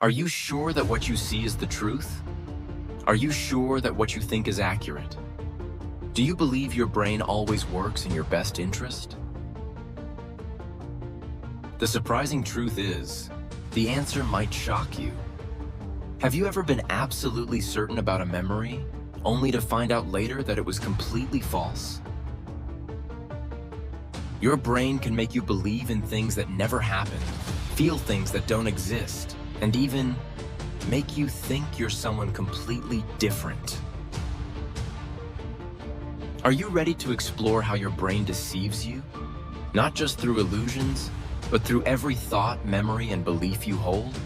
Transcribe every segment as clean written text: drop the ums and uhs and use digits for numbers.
Are you sure that what you see is the truth? Are you sure that what you think is accurate? Do you believe your brain always works in your best interest? The surprising truth is, the answer might shock you. Have you ever been absolutely certain about a memory, only to find out later that it was completely false? Your brain can make you believe in things that never happened, feel things that don't exist, and even make you think you're someone completely different. Are you ready to explore how your brain deceives you? Not just through illusions, but through every thought, memory, and belief you hold?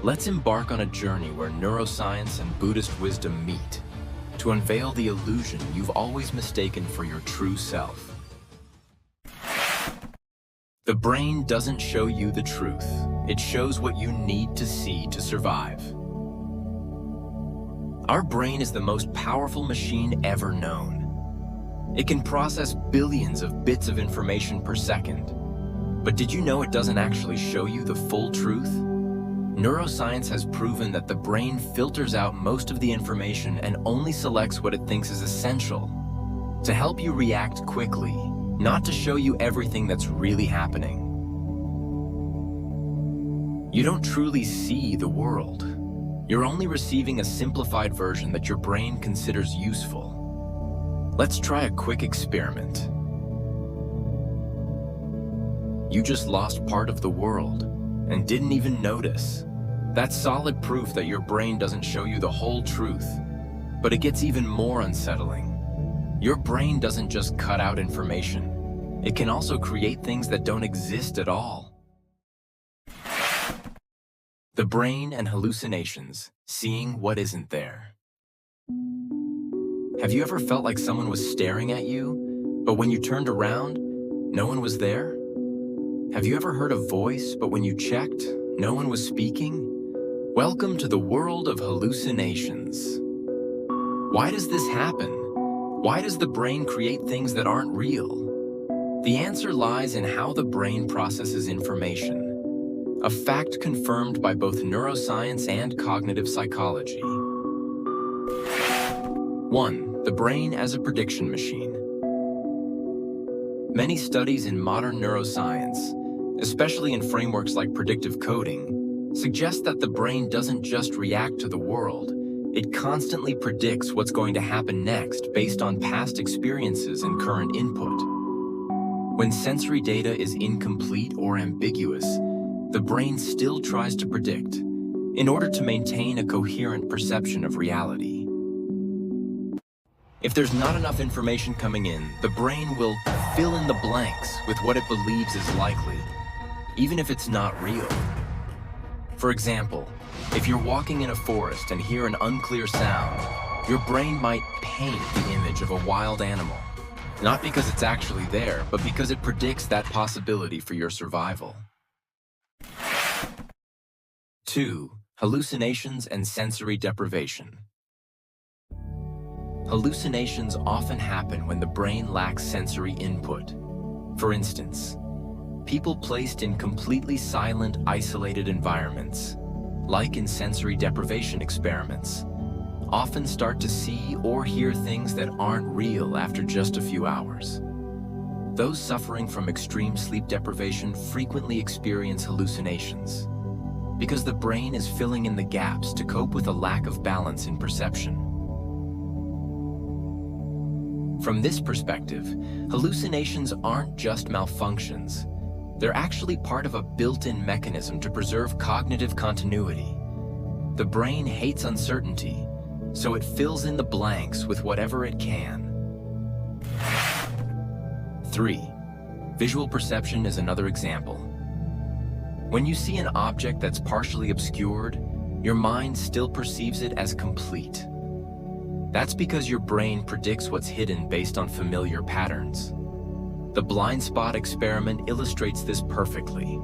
Let's embark on a journey where neuroscience and Buddhist wisdom meet to unveil the illusion you've always mistaken for your true self. The brain doesn't show you the truth. It shows what you need to see to survive. Our brain is the most powerful machine ever known. It can process billions of bits of information per second. But did you know it doesn't actually show you the full truth? Neuroscience has proven that the brain filters out most of the information and only selects what it thinks is essential to help you react quickly, not to show you everything that's really happening. You don't truly see the world. You're only receiving a simplified version that your brain considers useful. Let's try a quick experiment. You just lost part of the world and didn't even notice. That's solid proof that your brain doesn't show you the whole truth. But it gets even more unsettling. Your brain doesn't just cut out information. It can also create things that don't exist at all. The brain and hallucinations, seeing what isn't there. Have you ever felt like someone was staring at you, but when you turned around, no one was there? Have you ever heard a voice, but when you checked, no one was speaking? Welcome to the world of hallucinations. Why does this happen? Why does the brain create things that aren't real? The answer lies in how the brain processes information, a fact confirmed by both neuroscience and cognitive psychology. 1. The brain as a prediction machine. Many studies in modern neuroscience, especially in frameworks like predictive coding, suggest that the brain doesn't just react to the world, it constantly predicts what's going to happen next based on past experiences and current input. When sensory data is incomplete or ambiguous, the brain still tries to predict in order to maintain a coherent perception of reality. If there's not enough information coming in, the brain will fill in the blanks with what it believes is likely, even if it's not real. For example, if you're walking in a forest and hear an unclear sound, your brain might paint the image of a wild animal. Not because it's actually there, but because it predicts that possibility for your survival. 2. Hallucinations and sensory deprivation. Hallucinations often happen when the brain lacks sensory input. For instance, people placed in completely silent, isolated environments, like in sensory deprivation experiments, often start to see or hear things that aren't real after just a few hours. Those suffering from extreme sleep deprivation frequently experience hallucinations because the brain is filling in the gaps to cope with a lack of balance in perception. From this perspective, hallucinations aren't just malfunctions. They're actually part of a built-in mechanism to preserve cognitive continuity. The brain hates uncertainty, so it fills in the blanks with whatever it can. 3. Visual perception is another example. When you see an object that's partially obscured, your mind still perceives it as complete. That's because your brain predicts what's hidden based on familiar patterns. The blind spot experiment illustrates this perfectly.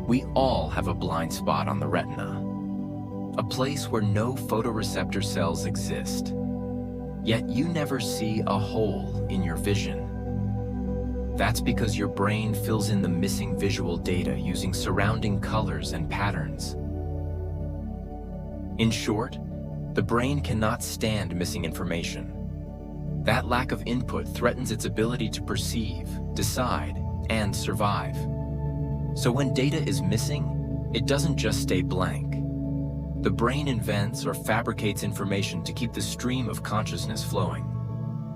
We all have a blind spot on the retina, a place where no photoreceptor cells exist. Yet you never see a hole in your vision. That's because your brain fills in the missing visual data using surrounding colors and patterns. In short, the brain cannot stand missing information. That lack of input threatens its ability to perceive, decide, and survive. So when data is missing, it doesn't just stay blank. The brain invents or fabricates information to keep the stream of consciousness flowing.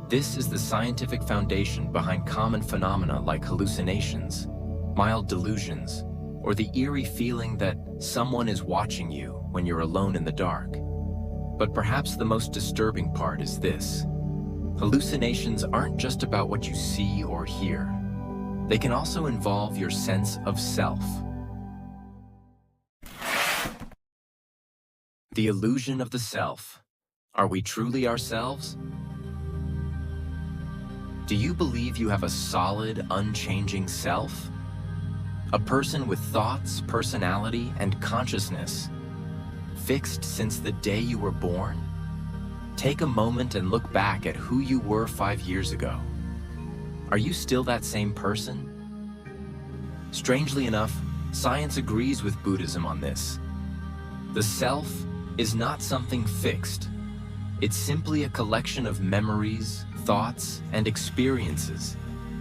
This is the scientific foundation behind common phenomena like hallucinations, mild delusions, or the eerie feeling that someone is watching you when you're alone in the dark. But perhaps the most disturbing part is this. Hallucinations aren't just about what you see or hear. They can also involve your sense of self. The illusion of the self. Are we truly ourselves? Do you believe you have a solid, unchanging self? A person with thoughts, personality, and consciousness, fixed since the day you were born? Take a moment and look back at who you were 5 years ago. Are you still that same person? Strangely enough, science agrees with Buddhism on this. The self is not something fixed. It's simply a collection of memories, thoughts, and experiences,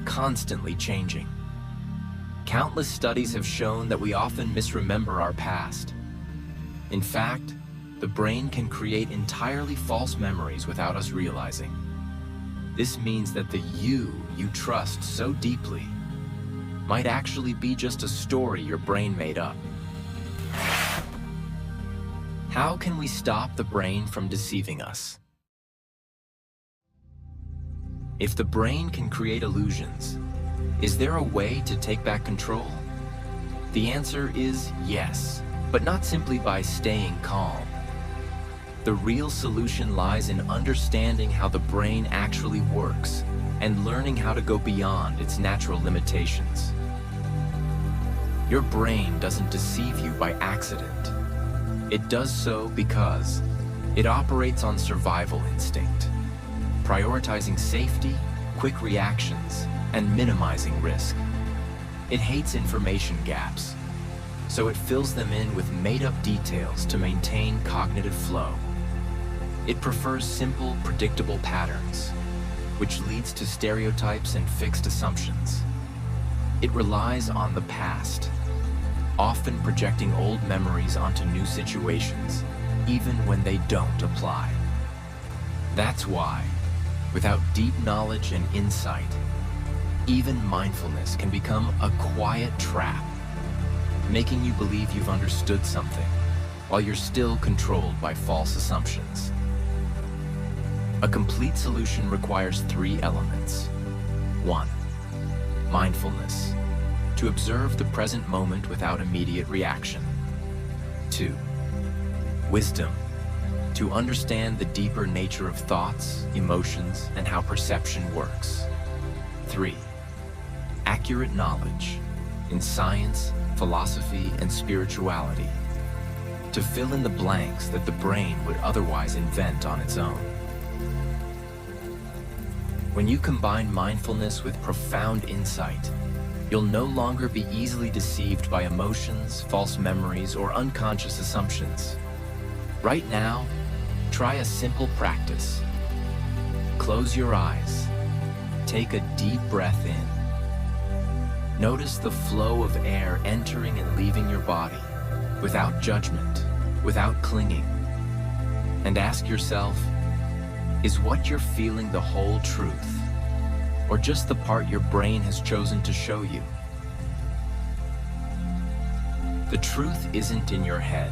constantly changing. Countless studies have shown that we often misremember our past. In fact, the brain can create entirely false memories without us realizing. This means that the you trust so deeply might actually be just a story your brain made up. How can we stop the brain from deceiving us? If the brain can create illusions, is there a way to take back control? The answer is yes, but not simply by staying calm. The real solution lies in understanding how the brain actually works and learning how to go beyond its natural limitations. Your brain doesn't deceive you by accident. It does so because it operates on survival instinct, prioritizing safety, quick reactions, and minimizing risk. It hates information gaps, so it fills them in with made-up details to maintain cognitive flow. It prefers simple, predictable patterns, which leads to stereotypes and fixed assumptions. It relies on the past, often projecting old memories onto new situations, even when they don't apply. That's why, without deep knowledge and insight, even mindfulness can become a quiet trap, making you believe you've understood something while you're still controlled by false assumptions. A complete solution requires 3 elements. 1. Mindfulness, to observe the present moment without immediate reaction. 2. Wisdom, to understand the deeper nature of thoughts, emotions, and how perception works. 3. Accurate knowledge in science, philosophy, and spirituality, to fill in the blanks that the brain would otherwise invent on its own. When you combine mindfulness with profound insight, you'll no longer be easily deceived by emotions, false memories, or unconscious assumptions. Right now, try a simple practice. Close your eyes. Take a deep breath in. Notice the flow of air entering and leaving your body, without judgment, without clinging. And ask yourself, is what you're feeling the whole truth, or just the part your brain has chosen to show you? The truth isn't in your head.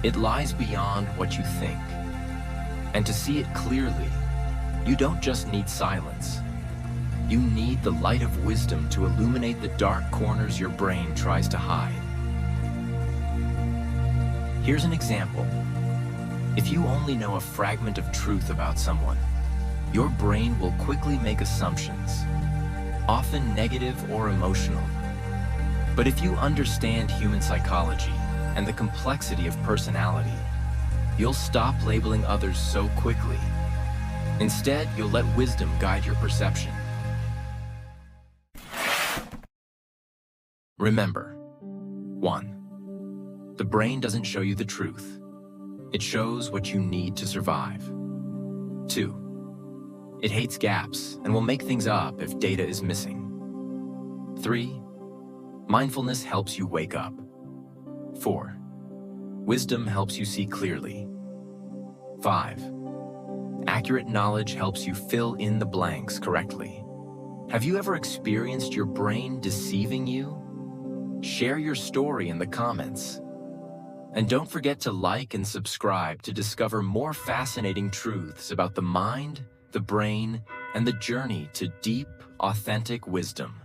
It lies beyond what you think. And to see it clearly, you don't just need silence. You need the light of wisdom to illuminate the dark corners your brain tries to hide. Here's an example. If you only know a fragment of truth about someone, your brain will quickly make assumptions, often negative or emotional. But if you understand human psychology and the complexity of personality, you'll stop labeling others so quickly. Instead, you'll let wisdom guide your perception. Remember, 1. The brain doesn't show you the truth. It shows what you need to survive. 2. It hates gaps and will make things up if data is missing. 3. Mindfulness helps you wake up. 4. Wisdom helps you see clearly. 5. Accurate knowledge helps you fill in the blanks correctly. Have you ever experienced your brain deceiving you? Share your story in the comments. And don't forget to like and subscribe to discover more fascinating truths about the mind, the brain, and the journey to deep, authentic wisdom.